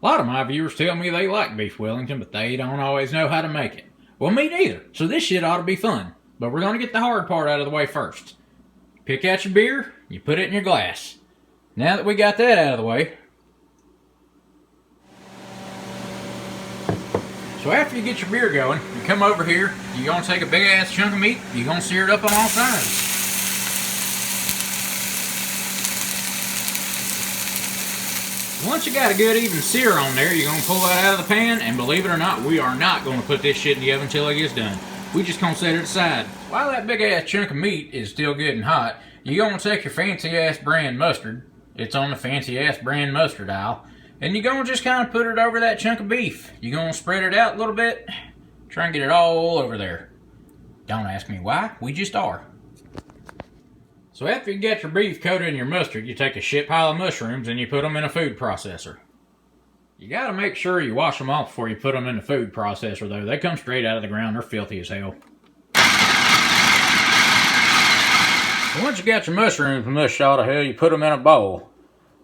A lot of my viewers tell me they like beef Wellington, but they don't always know how to make it. Well, me neither, so this shit ought to be fun. But we're going to get the hard part out of the way first. Pick out your beer, you put it in your glass. Now that we got that out of the way, so after you get your beer going, you come over here, you're going to take a big ass chunk of meat, you're going to sear it up on all sides. Once you got a good even sear on there, you're going to pull that out of the pan, and believe it or not, we are not going to put this shit in the oven until it gets done. We just going to set it aside. While that big ass chunk of meat is still getting hot, you're going to take your fancy ass brand mustard, it's on the fancy ass brand mustard aisle, and you're going to just kind of put it over that chunk of beef. You're going to spread it out a little bit, try and get it all over there. Don't ask me why, we just are. So after you get your beef coated in your mustard, you take a shit pile of mushrooms and you put them in a food processor. You gotta make sure you wash them off before you put them in the food processor though. They come straight out of the ground, they're filthy as hell. So once you got your mushrooms mushed out of hell, you put them in a bowl.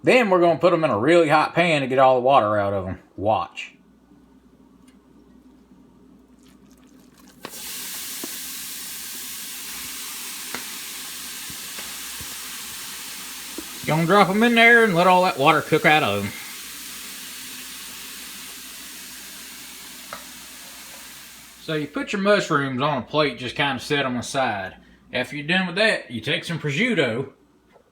Then we're gonna put them in a really hot pan to get all the water out of them. Watch. Gonna drop them in there and let all that water cook out of them. So you put your mushrooms on a plate, just kind of set them aside. After you're done with that, you take some prosciutto.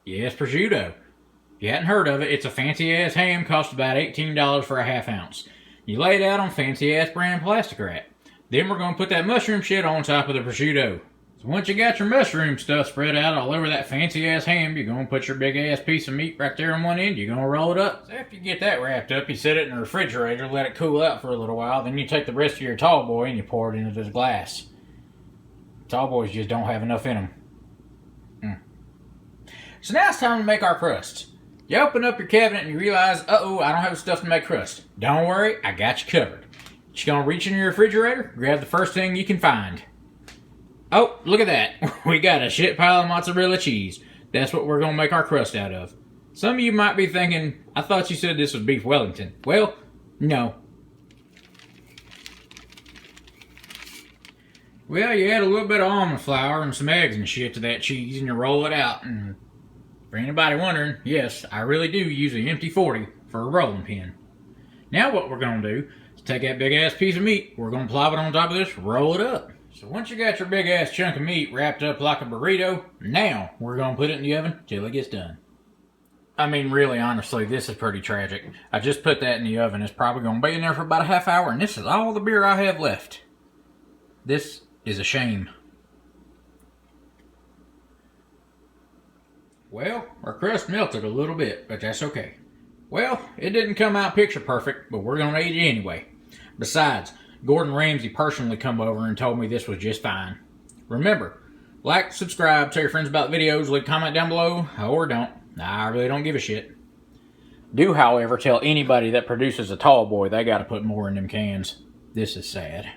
Yes, prosciutto. If you hadn't heard of it, it's a fancy ass ham, costs about $18 for a ½ ounce. You lay it out on fancy ass brand plastic wrap. Then we're gonna put that mushroom shit on top of the prosciutto. So once you got your mushroom stuff spread out all over that fancy ass ham, you're gonna put your big ass piece of meat right there on one end, you're gonna roll it up. So after you get that wrapped up, you set it in the refrigerator, let it cool out for a little while, then you take the rest of your tall boy and you pour it into this glass. Tall boys just don't have enough in them. So now it's time to make our crust. You open up your cabinet and you realize, uh-oh, I don't have stuff to make crust. Don't worry, I got you covered. You're just gonna reach in your refrigerator, grab the first thing you can find. Oh, look at that. We got a shit pile of mozzarella cheese. That's what we're going to make our crust out of. Some of you might be thinking, I thought you said this was beef Wellington. Well, no. Well, you add a little bit of almond flour and some eggs and shit to that cheese and you roll it out. And for anybody wondering, yes, I really do use an empty 40 for a rolling pin. Now what we're going to do is take that big ass piece of meat, we're going to plop it on top of this, roll it up. So once you got your big ass chunk of meat wrapped up like a burrito, now we're going to put it in the oven till it gets done. I mean, really, honestly, this is pretty tragic. I just put that in the oven. It's probably going to be in there for about a ½ hour, and this is all the beer I have left. This is a shame. Well, our crust melted a little bit, but that's okay. Well, it didn't come out picture perfect, but we're going to eat it anyway. Besides, Gordon Ramsay personally come over and told me this was just fine. Remember, like, subscribe, tell your friends about the videos, leave a comment down below, or don't. I really don't give a shit. Do, however, tell anybody that produces a tall boy they gotta put more in them cans. This is sad.